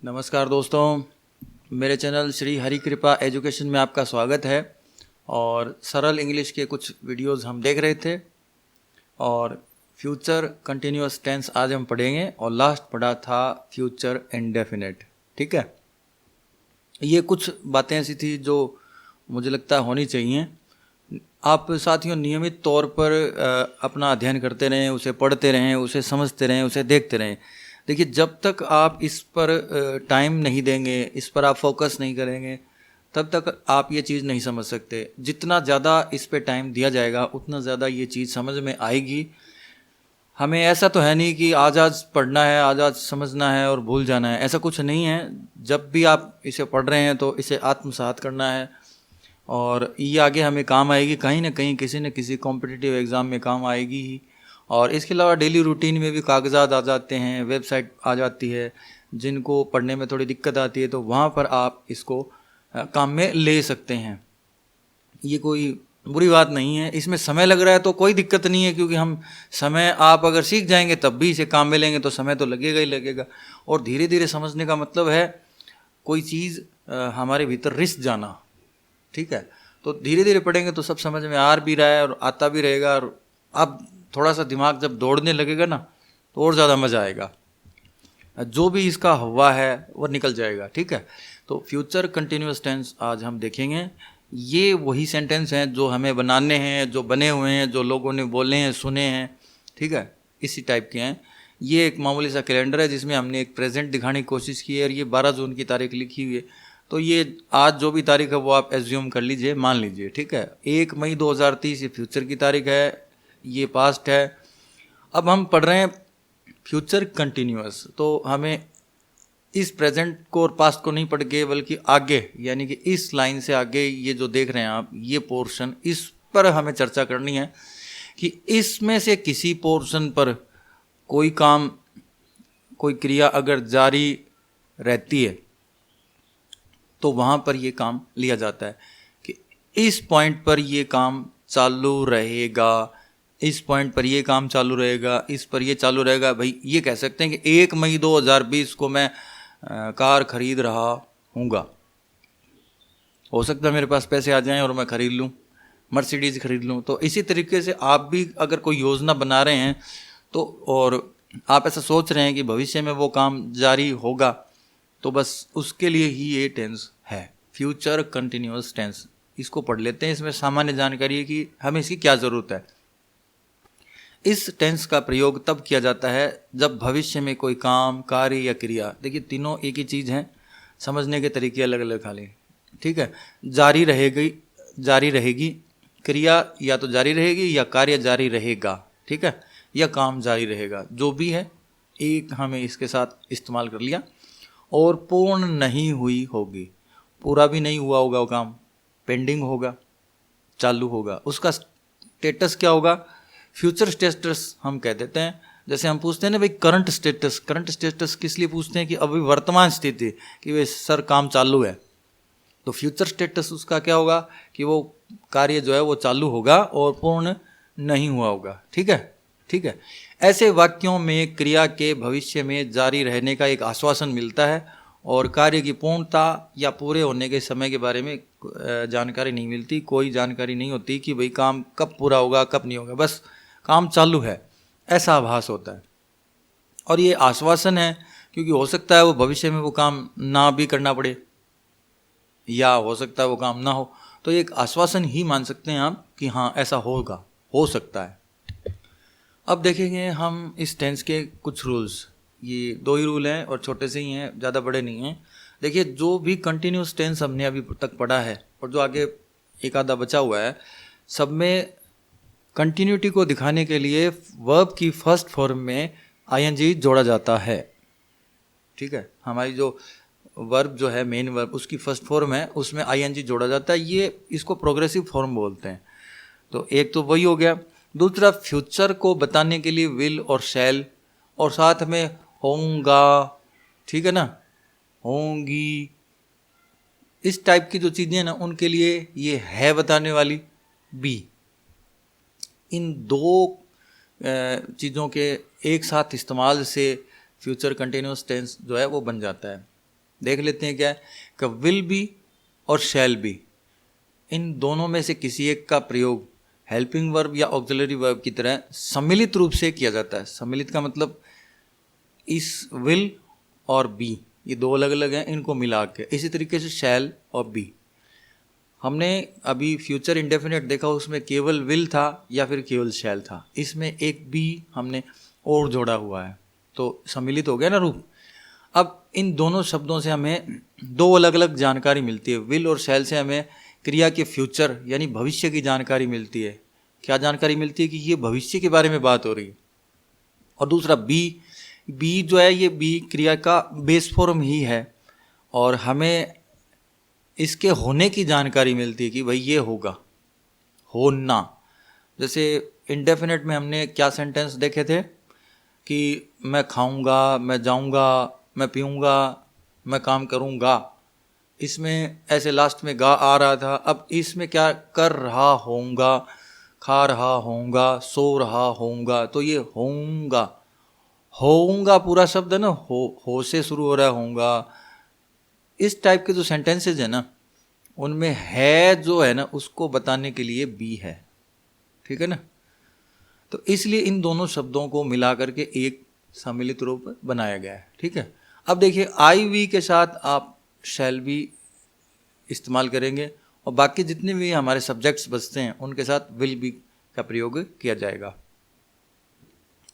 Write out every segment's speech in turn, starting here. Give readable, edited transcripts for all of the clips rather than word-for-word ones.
नमस्कार दोस्तों, मेरे चैनल श्री हरि कृपा एजुकेशन में आपका स्वागत है। और सरल इंग्लिश के कुछ वीडियोस हम देख रहे थे और फ्यूचर कंटिन्यूअस टेंस आज हम पढ़ेंगे और लास्ट पढ़ा था फ्यूचर इंडेफिनिट। ठीक है, ये कुछ बातें ऐसी थी जो मुझे लगता है होनी चाहिए। आप साथियों नियमित तौर पर अपना अध्ययन करते रहें, उसे पढ़ते रहें, उसे समझते रहें, उसे देखते रहें। देखिए, जब तक आप इस पर टाइम नहीं देंगे, इस पर आप फोकस नहीं करेंगे, तब तक आप ये चीज़ नहीं समझ सकते। जितना ज़्यादा इस पे टाइम दिया जाएगा उतना ज़्यादा ये चीज़ समझ में आएगी। हमें ऐसा तो है नहीं कि आज पढ़ना है, आज समझना है और भूल जाना है, ऐसा कुछ नहीं है। जब भी आप इसे पढ़ रहे हैं तो इसे आत्मसात करना है और ये आगे हमें काम आएगी, कहीं ना कहीं किसी न किसी कॉम्पिटिटिव एग्ज़ाम में काम आएगी ही। और इसके अलावा डेली रूटीन में भी कागजात आ जाते हैं, वेबसाइट आ जाती है, जिनको पढ़ने में थोड़ी दिक्कत आती है तो वहाँ पर आप इसको काम में ले सकते हैं। ये कोई बुरी बात नहीं है। इसमें समय लग रहा है तो कोई दिक्कत नहीं है, क्योंकि हम समय आप अगर सीख जाएंगे तब भी इसे काम में लेंगे तो समय तो लगेगा ही लगेगा। और धीरे धीरे समझने का मतलब है कोई चीज़ हमारे भीतर रिस जाना। ठीक है, तो धीरे धीरे पढ़ेंगे तो सब समझ में आ भी रहा है और आता भी रहेगा। और अब थोड़ा सा दिमाग जब दौड़ने लगेगा ना तो और ज़्यादा मज़ा आएगा, जो भी इसका हवा है वो निकल जाएगा। ठीक है, तो फ्यूचर कंटिन्यूअस टेंस आज हम देखेंगे। ये वही सेंटेंस हैं जो हमें बनाने हैं, जो बने हुए हैं, जो लोगों ने बोले हैं, सुने हैं। ठीक है, इसी टाइप के हैं। ये एक मामूली सा कैलेंडर है जिसमें हमने एक प्रेजेंट दिखाने की कोशिश की है और ये 12 जून की तारीख लिखी हुई है। तो ये आज जो भी तारीख है वो आप एज्यूम कर लीजिए, मान लीजिए। ठीक है, 1 मई 2030 ये फ्यूचर की तारीख है, ये पास्ट है। अब हम पढ़ रहे हैं फ्यूचर कंटिन्यूअस, तो हमें इस प्रेजेंट को और पास्ट को नहीं पढ़ के बल्कि आगे, यानी कि इस लाइन से आगे ये जो देख रहे हैं आप, ये पोर्शन, इस पर हमें चर्चा करनी है कि इसमें से किसी पोर्शन पर कोई काम, कोई क्रिया अगर जारी रहती है तो वहाँ पर ये काम लिया जाता है कि इस पॉइंट पर ये काम चालू रहेगा, इस पॉइंट पर ये काम चालू रहेगा, इस पर ये चालू रहेगा। भाई ये कह सकते हैं कि 1 मई 2020 को मैं कार खरीद रहा हूँगा। हो सकता है मेरे पास पैसे आ जाएं और मैं खरीद लूँ, मर्सिडीज़ खरीद लूँ। तो इसी तरीके से आप भी अगर कोई योजना बना रहे हैं तो, और आप ऐसा सोच रहे हैं कि भविष्य में वो काम जारी होगा, तो बस उसके लिए ही ये टेंस है, फ्यूचर कंटिन्यूअस टेंस। इसको पढ़ लेते हैं। इसमें सामान्य जानकारी है कि हमें इसकी क्या ज़रूरत है। इस टेंस का प्रयोग तब किया जाता है जब भविष्य में कोई काम, कार्य या क्रिया, देखिए तीनों एक ही चीज़ हैं, समझने के तरीके अलग अलग खाली। ठीक है, जारी रहेगी क्रिया, या तो जारी रहेगी या कार्य जारी रहेगा। ठीक है, या काम जारी रहेगा, जो भी है एक हमें इसके साथ इस्तेमाल कर लिया। और पूर्ण नहीं हुई होगी, पूरा भी नहीं हुआ होगा वो काम, पेंडिंग होगा, चालू होगा, उसका स्टेटस क्या होगा, फ्यूचर स्टेटस हम कह देते हैं। जैसे हम पूछते हैं ना भाई करंट स्टेटस किस लिए पूछते हैं कि अभी वर्तमान स्थिति, कि वे सर काम चालू है, तो फ्यूचर स्टेटस उसका क्या होगा कि वो कार्य जो है वो चालू होगा और पूर्ण नहीं हुआ होगा। ठीक है, ठीक है। ऐसे वाक्यों में क्रिया के भविष्य में जारी रहने का एक आश्वासन मिलता है और कार्य की पूर्णता या पूरे होने के समय के बारे में जानकारी नहीं मिलती। कोई जानकारी नहीं होती कि भाई काम कब पूरा होगा, कब नहीं होगा, बस काम चालू है, ऐसा आभास होता है। और ये आश्वासन है क्योंकि हो सकता है वो भविष्य में वो काम ना भी करना पड़े, या हो सकता है वो काम ना हो, तो ये एक आश्वासन ही मान सकते हैं आप कि हाँ ऐसा होगा, हो सकता है। अब देखेंगे हम इस टेंस के कुछ रूल्स। ये 2 ही रूल हैं और छोटे से ही हैं, ज़्यादा बड़े नहीं हैं। देखिए, जो भी कंटिन्यूस टेंस हमने अभी तक पढ़ा है और जो आगे एक आधा बचा हुआ है, सब में कंटिन्यूटी को दिखाने के लिए वर्ब की फर्स्ट फॉर्म में आईएनजी जोड़ा जाता है। ठीक है, हमारी जो वर्ब जो है, मेन वर्ब, उसकी फर्स्ट फॉर्म है, उसमें आईएनजी जोड़ा जाता है। ये इसको प्रोग्रेसिव फॉर्म बोलते हैं। तो एक तो वही हो गया। दूसरा, फ्यूचर को बताने के लिए विल और शैल, और साथ में होगा, ठीक है ना, होंगी, इस टाइप की जो चीज़ें ना उनके लिए ये है बताने वाली बी। इन 2 चीज़ों के एक साथ इस्तेमाल से फ्यूचर कंटिन्यूअस टेंस जो है वो बन जाता है। देख लेते हैं क्या है कि विल बी और शैल बी, इन दोनों में से किसी एक का प्रयोग हेल्पिंग वर्ब या ऑक्सिलरी वर्ब की तरह सम्मिलित रूप से किया जाता है। सम्मिलित का मतलब इस विल और बी ये दो अलग अलग हैं, इनको मिला के। इसी तरीके से शैल और बी, हमने अभी फ्यूचर इंडेफिनिट देखा, उसमें केवल विल था या फिर केवल शैल था, इसमें एक बी हमने और जोड़ा हुआ है, तो सम्मिलित हो गया ना रूप। अब इन दोनों शब्दों से हमें दो अलग अलग जानकारी मिलती है। विल और शैल से हमें क्रिया के फ्यूचर यानी भविष्य की जानकारी मिलती है। क्या जानकारी मिलती है कि ये भविष्य के बारे में बात हो रही है। और दूसरा बी जो है, ये बी क्रिया का बेस फॉर्म ही है और हमें इसके होने की जानकारी मिलती है कि भाई ये होगा, होना। जैसे इंडेफिनेट में हमने क्या सेंटेंस देखे थे कि मैं खाऊंगा, मैं जाऊंगा, मैं पीऊंगा, मैं काम करूंगा, इसमें ऐसे लास्ट में गा आ रहा था। अब इसमें क्या कर रहा होऊंगा, खा रहा होऊंगा, सो रहा होऊंगा, तो ये होऊंगा, होऊंगा पूरा शब्द है ना, हो से शुरू हो रहा होऊंगा। इस टाइप के जो सेंटेंसेज है ना, उनमें है जो है ना उसको बताने के लिए बी है, ठीक है ना। तो इसलिए इन दोनों शब्दों को मिला करके एक सम्मिलित रूप बनाया गया है, ठीक है। अब देखिए आई वी के साथ आप शैल बी इस्तेमाल करेंगे और बाकी जितने भी हमारे सब्जेक्ट्स बचते हैं उनके साथ विल बी का प्रयोग किया जाएगा।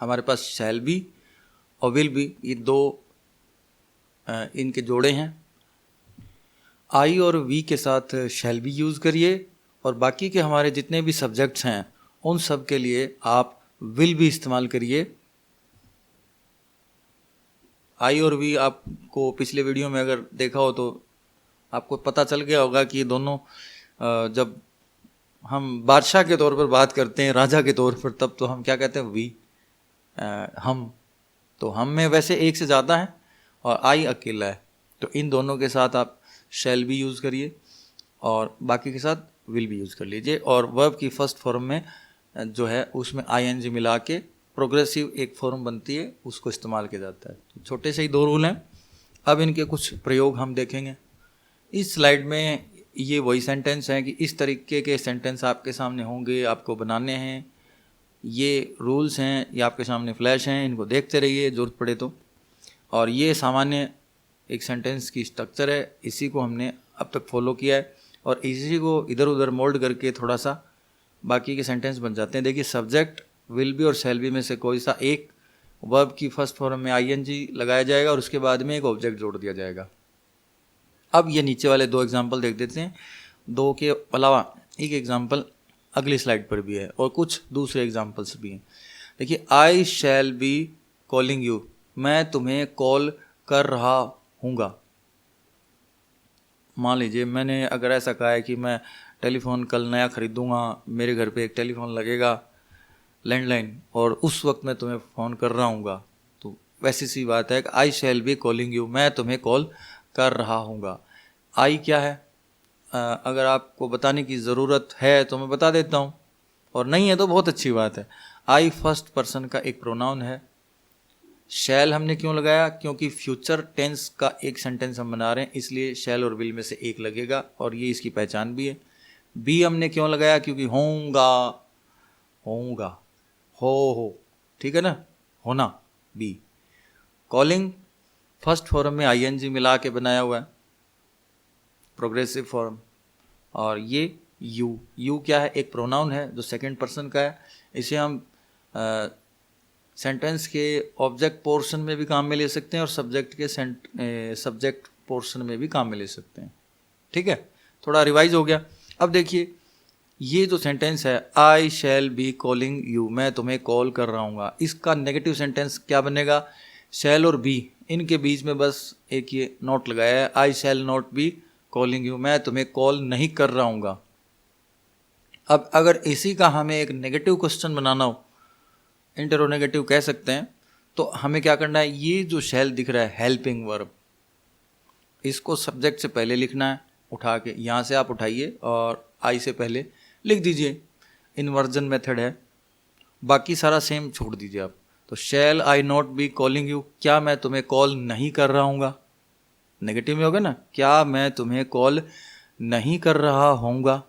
हमारे पास शैल बी और विल बी ये दो इनके जोड़े हैं। आई और वी के साथ शैल बी यूज़ करिए और बाकी के हमारे जितने भी सब्जेक्ट्स हैं उन सब के लिए आप विल बी इस्तेमाल करिए। आई और वी आपको पिछले वीडियो में अगर देखा हो तो आपको पता चल गया होगा कि दोनों जब हम बादशाह के तौर पर बात करते हैं, राजा के तौर पर, तब तो हम क्या कहते हैं, वी, हम। तो हम में वैसे एक से ज़्यादा है और आई अकेला है, तो इन दोनों के साथ आप शैल भी यूज़ करिए और बाकी के साथ विल भी यूज़ कर लीजिए। और वर्ब की फर्स्ट फॉर्म में जो है उसमें आईएनजी मिला के प्रोग्रेसिव एक फॉर्म बनती है, उसको इस्तेमाल किया जाता है। तो छोटे से ही दो रूल हैं। अब इनके कुछ प्रयोग हम देखेंगे। इस स्लाइड में ये वही सेंटेंस हैं कि इस तरीके के सेंटेंस आपके सामने होंगे, आपको बनाने हैं। ये रूल्स हैं, ये आपके सामने फ्लैश हैं, इनको देखते रहिए ज़रूरत पड़े तो। और ये सामान्य एक सेंटेंस की स्ट्रक्चर है, इसी को हमने अब तक फॉलो किया है और इसी को इधर उधर मोल्ड करके थोड़ा सा बाकी के सेंटेंस बन जाते हैं। देखिए सब्जेक्ट विल बी और शैल बी में से कोई सा एक वर्ब की फर्स्ट फॉर्म में आईएनजी लगाया जाएगा और उसके बाद में एक ऑब्जेक्ट जोड़ दिया जाएगा। अब ये नीचे वाले दो एग्जाम्पल देख देते हैं। दो के अलावा एक एग्जाम्पल अगली स्लाइड पर भी है और कुछ दूसरे एग्जाम्पल्स भी हैं। देखिए आई शैल बी कॉलिंग यू, मैं तुम्हें कॉल कर रहा हूँगा। मान लीजिए मैंने अगर ऐसा कहा है कि मैं टेलीफोन कल नया ख़रीदूँगा, मेरे घर पे एक टेलीफोन लगेगा लैंडलाइन, और उस वक्त मैं तुम्हें फ़ोन कर रहा हूँगा, तो वैसी सी बात है कि आई शैल बी कॉलिंग यू, मैं तुम्हें कॉल कर रहा हूँगा। आई क्या है, अगर आपको बताने की ज़रूरत है तो मैं बता देता हूँ, और नहीं है तो बहुत अच्छी बात है। आई फर्स्ट पर्सन का एक प्रोनाउन है। शैल हमने क्यों लगाया, क्योंकि फ्यूचर टेंस का एक सेंटेंस हम बना रहे हैं, इसलिए शैल और विल में से एक लगेगा और ये इसकी पहचान भी है। बी हमने क्यों लगाया, क्योंकि होऊंगा, होऊंगा, हो, ठीक है ना, होना, बी। कॉलिंग फर्स्ट फॉर्म में आईएनजी मिला के बनाया हुआ है, प्रोग्रेसिव फॉर्म। और ये यू क्या है, एक प्रोनाउन है जो सेकंड पर्सन का है। इसे हम सेंटेंस के ऑब्जेक्ट पोर्शन में भी काम में ले सकते हैं और सब्जेक्ट के सब्जेक्ट पोर्शन में भी काम में ले सकते हैं, ठीक है। थोड़ा रिवाइज हो गया। अब देखिए ये जो सेंटेंस है I shall B calling you, मैं तुम्हें कॉल कर रहा हूँगा, इसका नेगेटिव सेंटेंस क्या बनेगा, शैल और बी इनके बीच में बस एक ये नोट लगाया है, I shall not be calling you, मैं तुम्हें कॉल नहीं कर रहा हूँगा। अब अगर इसी का हमें एक नेगेटिव क्वेश्चन बनाना हो, इंटरोनेगेटिव कह सकते हैं, तो हमें क्या करना है, ये जो शैल दिख रहा है हेल्पिंग वर्ब, इसको सब्जेक्ट से पहले लिखना है, उठा के यहाँ से आप उठाइए और आई से पहले लिख दीजिए। इन्वर्जन मेथड है, बाकी सारा सेम छोड़ दीजिए आप। तो शैल I not be calling you, क्या मैं तुम्हें कॉल नहीं कर रहा हूँगा, नेगेटिव में होगा ना, क्या मैं तुम्हें कॉल नहीं कर रहा होऊंगा।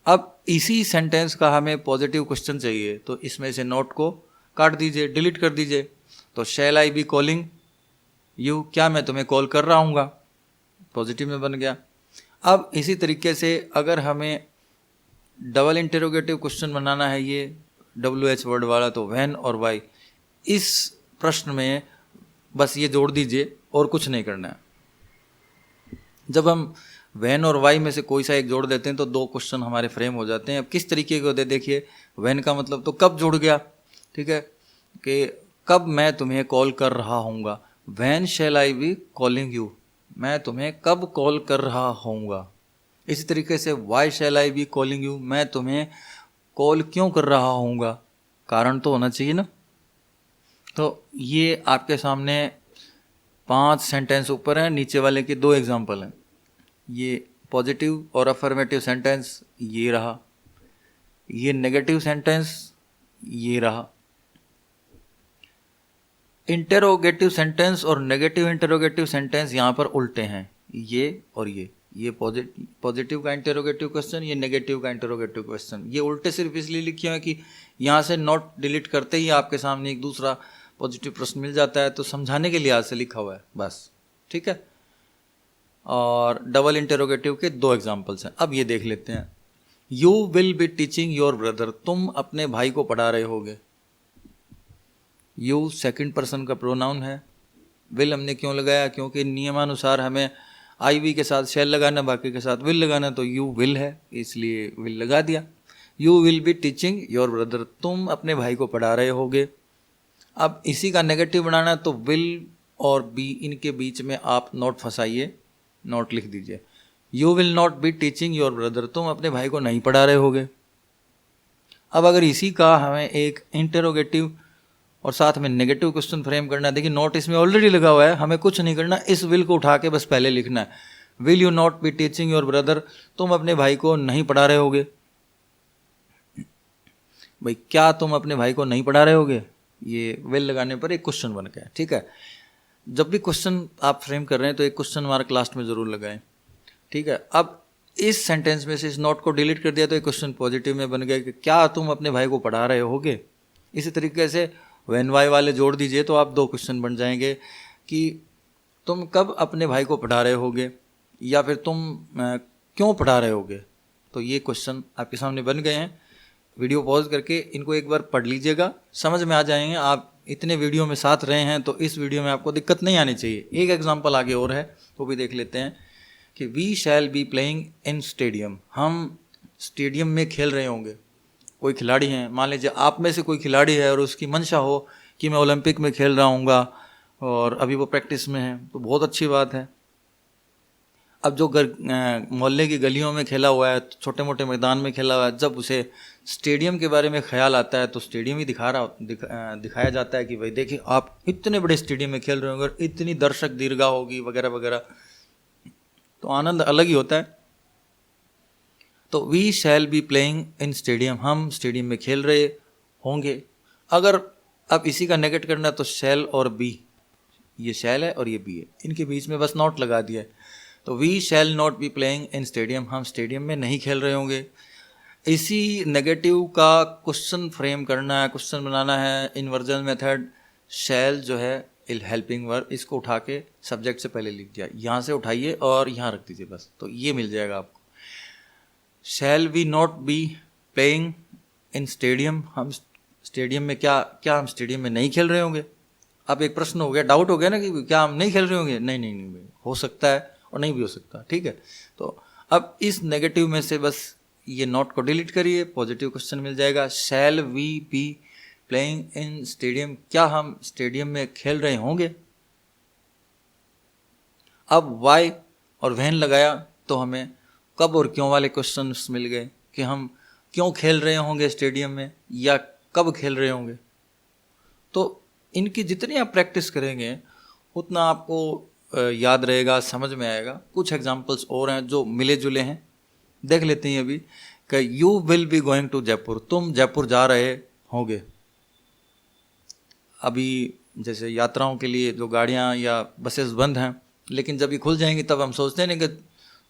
अब इसी सेंटेंस का हमें पॉजिटिव क्वेश्चन चाहिए, तो इसमें से नॉट को काट दीजिए, डिलीट कर दीजिए। तो शैल आई बी कॉलिंग यू, क्या मैं तुम्हें कॉल कर रहा हूँगा, पॉजिटिव में बन गया। अब इसी तरीके से अगर हमें डबल इंटेरोगेटिव क्वेश्चन बनाना है, ये WH वर्ड वाला, तो व्हेन और वाई, इस प्रश्न में बस ये जोड़ दीजिए और कुछ नहीं करना है। जब हम व्हेन और वाई में से कोई सा एक जोड़ देते हैं तो दो क्वेश्चन हमारे फ्रेम हो जाते हैं। अब किस तरीके को दे, देखिए व्हेन का मतलब तो कब जुड़ गया, ठीक है, कि कब मैं तुम्हें कॉल कर रहा हूँगा। When shall I be calling you, मैं तुम्हें कब कॉल कर रहा होऊंगा। इसी तरीके से why shall I be calling you, मैं तुम्हें कॉल क्यों कर रहा होऊंगा, कारण तो होना चाहिए ना। तो ये आपके सामने 5 सेंटेंस ऊपर हैं, नीचे वाले के 2 एग्जाम्पल हैं। ये पॉजिटिव और अफर्मेटिव सेंटेंस ये रहा, ये नेगेटिव सेंटेंस ये रहा। इंटेरोगेटिव सेंटेंस और नेगेटिव इंटेरोगेटिव सेंटेंस यहाँ पर उल्टे हैं, ये और ये पॉजिटिव का इंटेरोगेटिव क्वेश्चन, ये नेगेटिव का इंटेरोगेटिव क्वेश्चन। ये उल्टे सिर्फ इसलिए लिखे हैं कि यहाँ से नॉट डिलीट करते ही आपके सामने एक दूसरा पॉजिटिव प्रश्न मिल जाता है, तो समझाने के लिहाज से लिखा हुआ है बस, ठीक है। और डबल इंटेरोगेटिव के 2 एग्जाम्पल्स हैं। अब ये देख लेते हैं। You will be teaching your brother, तुम अपने भाई को पढ़ा रहे होगे। यू सेकंड पर्सन का प्रोनाउन है। विल हमने क्यों लगाया, क्योंकि नियमानुसार हमें आई वी के साथ शैल लगाना, बाकी के साथ विल लगाना, तो यू विल है इसलिए विल लगा दिया। You will be teaching your brother, तुम अपने भाई को पढ़ा रहे होगे। अब इसी का नेगेटिव बनाना, तो विल और बी इनके बीच में आप नॉट फंसाइए, नॉट लिख दीजिए। You will not be teaching your brother, तुम अपने भाई को नहीं पढ़ा रहे होगे। अब अगर इसी का हमें एक इंटेरोगेटिव और साथ में नेगेटिव क्वेश्चन फ्रेम करना है, देखिए नॉट इसमें ऑलरेडी लगा हुआ है, हमें कुछ नहीं करना, इस विल को उठा के बस पहले लिखना है। Will you not be teaching your brother, तुम अपने भाई को नहीं पढ़ा रहे होगे। भाई क्या तुम अपने भाई को नहीं पढ़ा रहे होगे, ये विल लगाने पर एक क्वेश्चन बन गया, ठीक है। जब भी क्वेश्चन आप फ्रेम कर रहे हैं तो एक क्वेश्चन मार्क लास्ट में जरूर लगाएं, ठीक है। अब इस सेंटेंस में से इस नॉट को डिलीट कर दिया तो एक क्वेश्चन पॉजिटिव में बन गया कि क्या तुम अपने भाई को पढ़ा रहे होगे। इसी तरीके से व्हेन वाई वाले जोड़ दीजिए तो आप 2 क्वेश्चन बन जाएंगे कि तुम कब अपने भाई को पढ़ा रहे होगे, या फिर तुम क्यों पढ़ा रहे होगे। तो ये क्वेश्चन आपके सामने बन गए हैं। वीडियो पॉज करके इनको एक बार पढ़ लीजिएगा, समझ में आ जाएंगे। आप इतने वीडियो में साथ रहे हैं तो इस वीडियो में आपको दिक्कत नहीं आनी चाहिए। एक एग्जाम्पल आगे और है, वो भी देख लेते हैं कि we shall be playing in stadium, हम स्टेडियम में खेल रहे होंगे। कोई खिलाड़ी हैं, मान लीजिए आप में से कोई खिलाड़ी है और उसकी मंशा हो कि मैं ओलंपिक में खेल रहा हूँगा और अभी वो प्रैक्टिस में है, तो बहुत अच्छी बात है। अब जो मोहल्ले की गलियों में खेला हुआ है, छोटे मोटे मैदान में खेला हुआ है, जब उसे स्टेडियम के बारे में ख्याल आता है तो स्टेडियम ही दिखाया जाता है कि भाई देखिए आप इतने बड़े स्टेडियम में खेल रहे होंगे और इतनी दर्शक दीर्घा होगी वगैरह वगैरह, तो आनंद अलग ही होता है। तो we shall be playing in stadium, हम स्टेडियम में खेल रहे होंगे। अगर अब इसी का नेगेट करना है तो शैल और बी, ये शैल है और ये बी है, इनके बीच में बस नॉट लगा दिया है। तो we shall not be playing in stadium, हम स्टेडियम में नहीं खेल रहे होंगे। इसी नेगेटिव का क्वेश्चन फ्रेम करना है, क्वेश्चन बनाना है। इन्वर्जन मेथड, शैल जो है हेल्पिंग वर्ब, इसको उठा के सब्जेक्ट से पहले लिख दिया, यहाँ से उठाइए और यहाँ रख दीजिए बस, तो ये मिल जाएगा आपको। Shall we not be playing in stadium, हम स्टेडियम में क्या हम स्टेडियम में नहीं खेल रहे होंगे। अब एक प्रश्न हो गया, डाउट हो गया ना कि क्या हम नहीं खेल रहे होंगे। नहीं, हो सकता है और नहीं भी हो सकता, ठीक है। तो अब इस नेगेटिव में से बस ये नॉट को डिलीट करिए, पॉजिटिव क्वेश्चन मिल जाएगा। Shall we be playing in stadium, क्या हम स्टेडियम में खेल रहे होंगे। अब वाई और व्हेन लगाया तो हमें कब और क्यों वाले क्वेश्चंस मिल गए कि हम क्यों खेल रहे होंगे स्टेडियम में या कब खेल रहे होंगे। तो इनकी जितनी आप प्रैक्टिस करेंगे उतना आपको याद रहेगा, समझ में आएगा। कुछ एग्जांपल्स और हैं जो मिले जुले हैं, देख लेते हैं अभी। कि you will be going to Jaipur, तुम जयपुर जा रहे होंगे। अभी जैसे यात्राओं के लिए जो गाड़ियाँ या बसेस बंद हैं लेकिन जब ये खुल जाएंगी तब हम सोचते हैं नहीं कि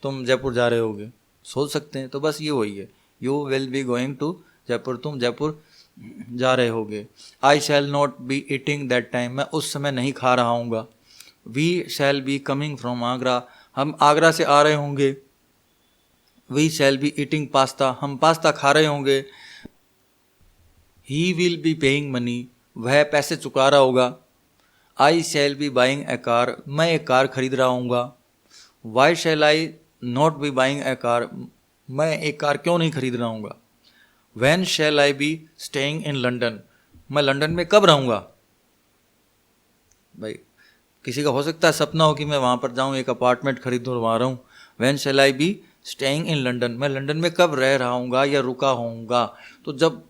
तुम जयपुर जा रहे होगे, सोच सकते हैं। तो बस ये वही है, you will be going to Jaipur, तुम जयपुर जा रहे होगे। I shall not be eating that time, मैं उस समय नहीं खा रहा हूँगा। We shall be coming from Agra, हम आगरा से आ रहे होंगे। We shall be eating pasta, हम पास्ता खा रहे होंगे। He will be paying money, वह पैसे चुका रहा होगा। I shall be buying a car, मैं एक कार खरीद रहा हूँगा। Why shall I not be buying a car, मैं एक कार क्यों नहीं खरीद रहा हूँगा। When shall I be staying in London, मैं लंदन में कब रहूँगा। भाई किसी का हो सकता है सपना हो कि मैं वहाँ पर जाऊँ, एक अपार्टमेंट खरीदूँ और वहाँ रहूँ। When shall I be staying in London, मैं लंदन में कब रह रहा हूँगा या रुका होऊंगा। तो जब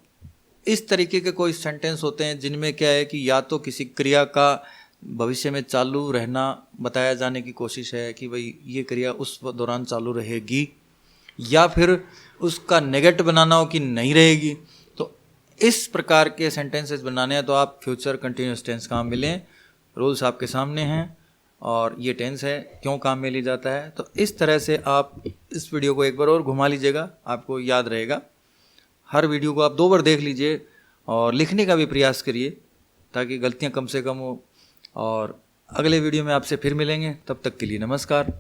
इस तरीके के कोई सेंटेंस होते हैं जिनमें क्या है कि या तो किसी क्रिया का भविष्य में चालू रहना बताया जाने की कोशिश है कि भाई ये क्रिया उस दौरान चालू रहेगी, या फिर उसका नेगेटिव बनाना हो कि नहीं रहेगी। तो इस प्रकार के सेंटेंसेस बनाने हैं तो आप फ्यूचर कंटिन्यूस टेंस काम में लें। रूल्स आपके सामने हैं और ये टेंस है क्यों काम में लिया जाता है। तो इस तरह से आप इस वीडियो को एक बार और घुमा लीजिएगा, आपको याद रहेगा। हर वीडियो को आप 2 बार देख लीजिए और लिखने का भी प्रयास करिए ताकि गलतियां कम से कम हो। और अगले वीडियो में आपसे फिर मिलेंगे, तब तक के लिए नमस्कार।